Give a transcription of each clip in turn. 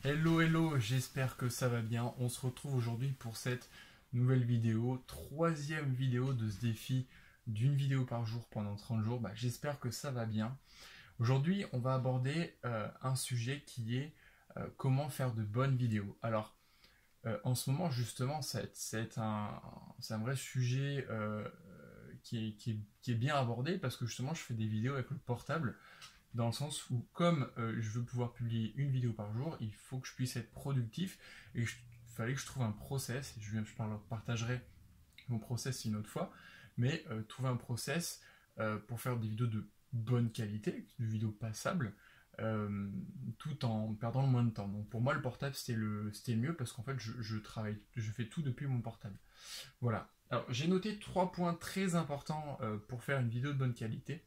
Hello, hello, j'espère que ça va bien. On se retrouve aujourd'hui pour cette nouvelle vidéo, troisième vidéo de ce défi d'une vidéo par jour pendant 30 jours. J'espère que ça va bien. Aujourd'hui, on va aborder un sujet qui est comment faire de bonnes vidéos. Alors, en ce moment, justement, c'est un vrai sujet qui est bien abordé parce que justement, je fais des vidéos avec le portable dans le sens où comme je veux pouvoir publier une vidéo par jour, il faut que je puisse être productif et il fallait que je trouve un process, et partagerai mon process une autre fois, mais trouver un process pour faire des vidéos de bonne qualité, des vidéos passables, tout en perdant le moins de temps. Donc pour moi le portable c'était le mieux parce qu'en fait je fais tout depuis mon portable. Voilà. Alors j'ai noté 3 points très importants pour faire une vidéo de bonne qualité.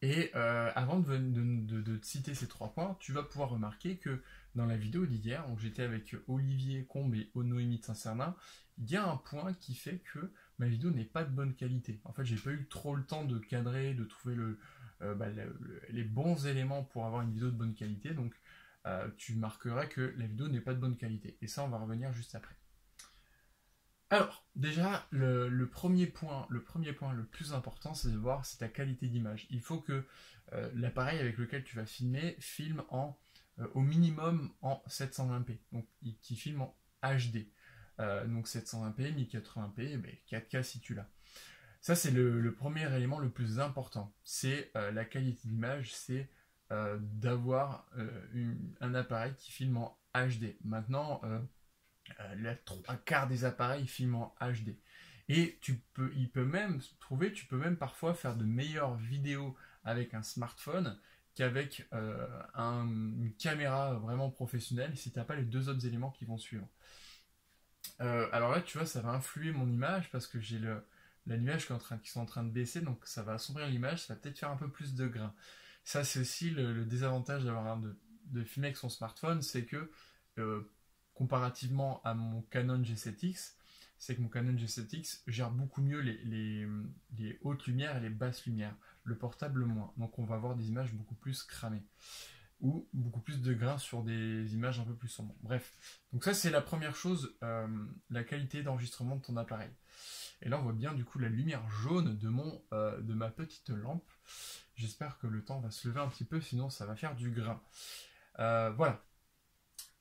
Et avant de te citer ces 3 points, tu vas pouvoir remarquer que dans la vidéo d'hier, donc j'étais avec Olivier Combe et Noémie de Saint-Cernin, il y a un point qui fait que ma vidéo n'est pas de bonne qualité. En fait, j'ai pas eu trop le temps de cadrer, de trouver les bons éléments pour avoir une vidéo de bonne qualité, donc tu marqueras que la vidéo n'est pas de bonne qualité. Et ça, on va revenir juste après. Alors, déjà, le premier point le plus important, c'est de voir c'est ta qualité d'image. Il faut que l'appareil avec lequel tu vas filmer filme au minimum en 720p, donc qui filme en HD. Donc 720p, 1080p, 4K si tu l'as. Ça, c'est le premier élément le plus important. C'est la qualité d'image, c'est d'avoir un appareil qui filme en HD. Maintenant, les 3 quarts des appareils filment en HD. Et tu peux même parfois faire de meilleures vidéos avec un smartphone qu'avec une caméra vraiment professionnelle si tu n'as pas les deux autres éléments qui vont suivre. Alors là, tu vois, ça va influer mon image parce que j'ai la nuage qui sont en train de baisser, donc ça va assombrir l'image, ça va peut-être faire un peu plus de grain. Ça, c'est aussi le désavantage de filmer avec son smartphone, c'est que euh, comparativement à mon Canon G7X, c'est que mon Canon G7X gère beaucoup mieux les hautes lumières et les basses lumières, le portable moins. Donc on va avoir des images beaucoup plus cramées ou beaucoup plus de grains sur des images un peu plus sombres. Bref, donc ça c'est la première chose, la qualité d'enregistrement de ton appareil. Et là on voit bien du coup la lumière jaune de ma petite lampe. J'espère que le temps va se lever un petit peu, sinon ça va faire du grain. Voilà.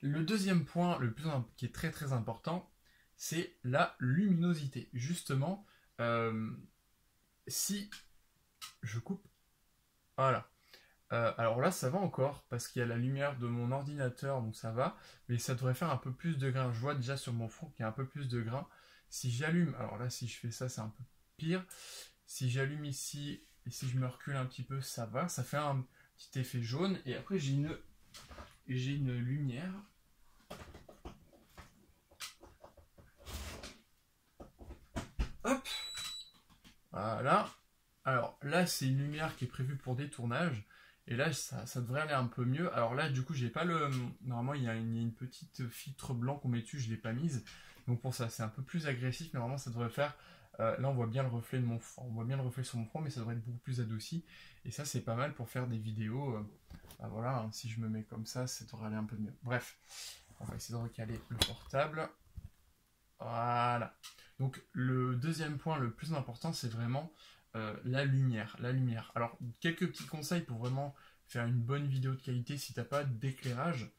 Le deuxième point, qui est très très important, c'est la luminosité. Justement, si je coupe, voilà. Alors là, ça va encore, parce qu'il y a la lumière de mon ordinateur, donc ça va, mais ça devrait faire un peu plus de grain. Je vois déjà sur mon fond qu'il y a un peu plus de grain. Si j'allume, alors là, si je fais ça, c'est un peu pire. Si j'allume ici, et si je me recule un petit peu, ça va. Ça fait un petit effet jaune, et après j'ai une lumière. Hop, voilà. Alors là, c'est une lumière qui est prévue pour des tournages. Et là, ça devrait aller un peu mieux. Alors là, du coup, j'ai pas le. Normalement, il y a une petite filtre blanc qu'on met dessus, je l'ai pas mise. Donc pour ça, c'est un peu plus agressif, mais normalement, ça devrait faire. Là, on voit bien le reflet de mon front. On voit bien le reflet sur mon front, mais ça devrait être beaucoup plus adouci. Et ça, c'est pas mal pour faire des vidéos. Voilà, hein, si je me mets comme ça devrait aller un peu mieux. Bref, on va essayer de recaler le portable. Voilà. Donc le deuxième point le plus important, c'est vraiment la lumière. La lumière. Alors, quelques petits conseils pour vraiment faire une bonne vidéo de qualité si tu n'as pas d'éclairage,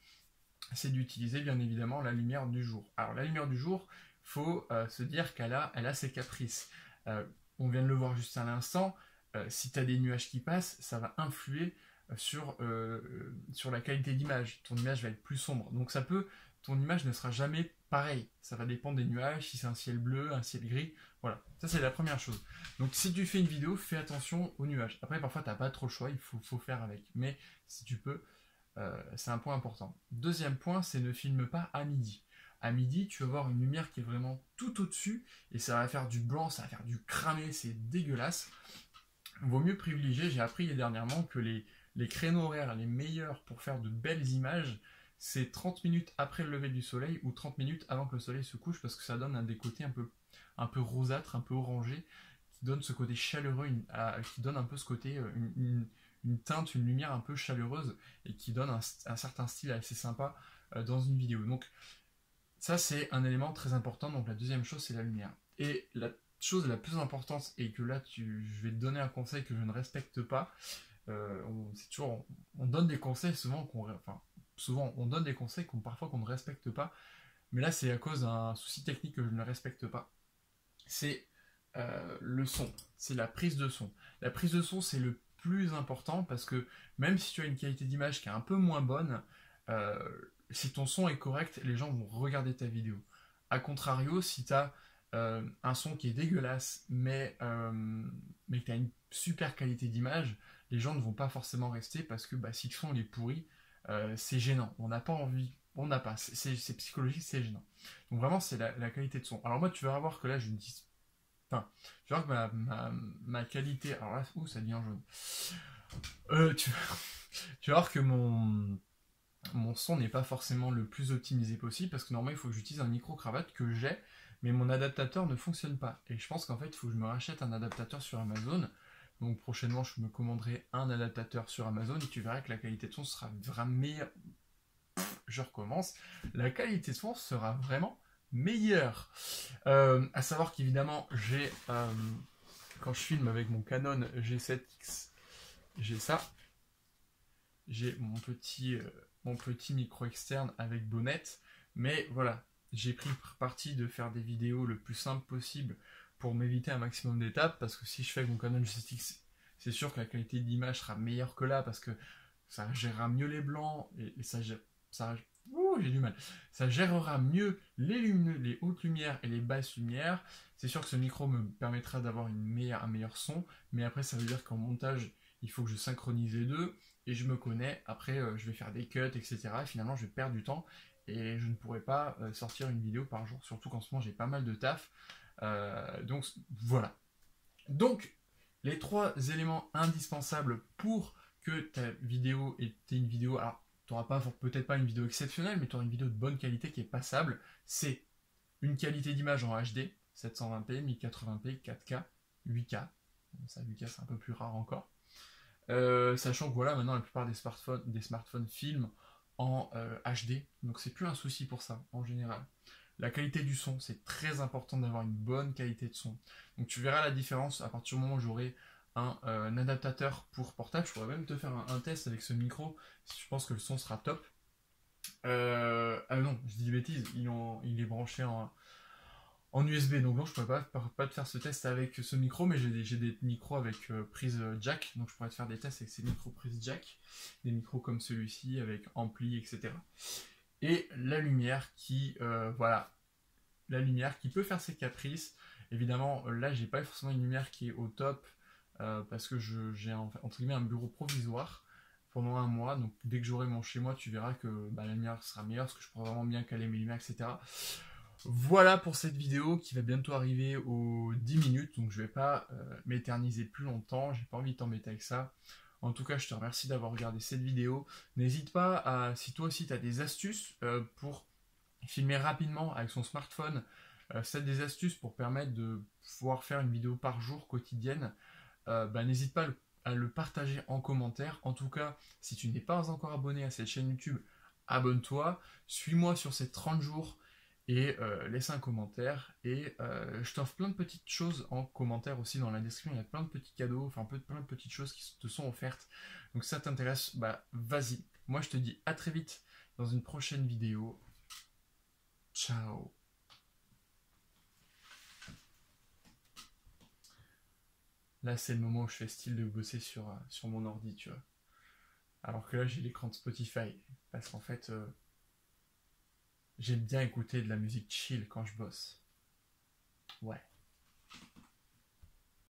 c'est d'utiliser bien évidemment la lumière du jour. Alors la lumière du jour, faut se dire qu'elle a ses caprices. On vient de le voir juste à l'instant, si tu as des nuages qui passent, ça va influer sur la qualité d'image. Ton image va être plus sombre. Donc ton image ne sera jamais pareille. Ça va dépendre des nuages, si c'est un ciel bleu, un ciel gris. Voilà, ça c'est la première chose. Donc si tu fais une vidéo, fais attention aux nuages. Après, parfois, tu n'as pas trop le choix, il faut faire avec. Mais si tu peux, c'est un point important. Deuxième point, c'est ne filme pas à midi. À midi, tu vas avoir une lumière qui est vraiment tout au-dessus et ça va faire du blanc, ça va faire du cramé, c'est dégueulasse. Vaut mieux privilégier, j'ai appris dernièrement que les créneaux horaires les meilleurs pour faire de belles images, c'est 30 minutes après le lever du soleil ou 30 minutes avant que le soleil se couche parce que ça donne des côtés un peu rosâtres, un peu orangés, qui donne ce côté chaleureux, qui donne un peu ce côté, une teinte, une lumière un peu chaleureuse et qui donne un certain style assez sympa dans une vidéo. Donc ça c'est un élément très important. Donc la deuxième chose c'est la lumière. Et la chose la plus importante, et que là je vais te donner un conseil que je ne respecte pas, on donne des conseils souvent on donne des conseils parfois qu'on ne respecte pas, mais là c'est à cause d'un souci technique que je ne respecte pas. C'est le son, c'est la prise de son. La prise de son c'est le plus important, parce que même si tu as une qualité d'image qui est un peu moins bonne, si ton son est correct, les gens vont regarder ta vidéo. A contrario, si tu as un son qui est dégueulasse, mais que tu as une super qualité d'image, les gens ne vont pas forcément rester, parce que si le son est pourri, c'est gênant. On n'a pas envie, on n'a pas. C'est psychologique, c'est gênant. Donc vraiment, c'est la qualité de son. Alors moi, tu vas voir que là, je ne dis... Enfin, tu vas voir que ma qualité... Alors là, ça devient jaune. Tu vas voir que mon son n'est pas forcément le plus optimisé possible, parce que normalement il faut que j'utilise un micro-cravate que j'ai, mais mon adaptateur ne fonctionne pas. Et je pense qu'en fait il faut que je me rachète un adaptateur sur Amazon. Donc prochainement je me commanderai un adaptateur sur Amazon et tu verras que la qualité de son sera vraiment meilleure. Je recommence. La qualité de son sera vraiment meilleure. À savoir qu'évidemment j'ai... quand je filme avec mon Canon G7X, j'ai ça. J'ai mon petit micro externe avec bonnette, mais voilà, j'ai pris parti de faire des vidéos le plus simple possible pour m'éviter un maximum d'étapes, parce que si je fais avec mon Canon G7X, c'est sûr que la qualité d'image sera meilleure que là, parce que ça gérera mieux les blancs, et ça j'ai du mal. Ça gérera mieux les hautes lumières et les basses lumières. C'est sûr que ce micro me permettra d'avoir un meilleur son, mais après ça veut dire qu'en montage, il faut que je synchronise les deux, et je me connais, après je vais faire des cuts, etc. Et finalement je vais perdre du temps, et je ne pourrai pas sortir une vidéo par jour, surtout qu'en ce moment j'ai pas mal de taf. Donc voilà. Donc les 3 éléments indispensables pour que ta vidéo ait une vidéo, alors tu n'auras peut-être pas une vidéo exceptionnelle, mais tu auras une vidéo de bonne qualité qui est passable, c'est une qualité d'image en HD, 720p, 1080p, 4K, 8K. Bon, ça 8K c'est un peu plus rare encore. Sachant que voilà, maintenant la plupart des smartphones filment en HD, donc c'est plus un souci pour ça en général. La qualité du son, c'est très important d'avoir une bonne qualité de son. Donc tu verras la différence à partir du moment où j'aurai un adaptateur pour portable. Je pourrais même te faire un test avec ce micro si je pense que le son sera top. Ah non, je dis des bêtises, il est branché en USB, donc non, je pourrais pas te faire ce test avec ce micro, mais j'ai des micros avec prise jack, donc je pourrais te faire des tests avec ces micros prise jack, des micros comme celui-ci avec ampli, etc. Et la lumière voilà, la lumière qui peut faire ses caprices. Évidemment, là j'ai pas forcément une lumière qui est au top, parce que j'ai entre guillemets un bureau provisoire pendant un mois, donc dès que j'aurai mon chez moi, tu verras que la lumière sera meilleure, parce que je pourrai vraiment bien caler mes lumières, etc. Voilà pour cette vidéo qui va bientôt arriver aux 10 minutes, donc je vais pas m'éterniser plus longtemps, j'ai pas envie de t'embêter avec ça. En tout cas, je te remercie d'avoir regardé cette vidéo. N'hésite pas si toi aussi tu as des astuces pour filmer rapidement avec son smartphone, c'est des astuces pour permettre de pouvoir faire une vidéo par jour quotidienne, n'hésite pas à le partager en commentaire. En tout cas, si tu n'es pas encore abonné à cette chaîne YouTube, abonne-toi, suis-moi sur ces 30 jours, et laisse un commentaire, et je t'offre plein de petites choses en commentaire aussi dans la description. Il y a plein de petits cadeaux, enfin plein de petites choses qui te sont offertes, donc si ça t'intéresse, vas-y. Moi je te dis à très vite dans une prochaine vidéo. Ciao. Là c'est le moment où je fais style de bosser sur mon ordi, tu vois, alors que là j'ai l'écran de Spotify, parce qu'en fait j'aime bien écouter de la musique chill quand je bosse. Ouais.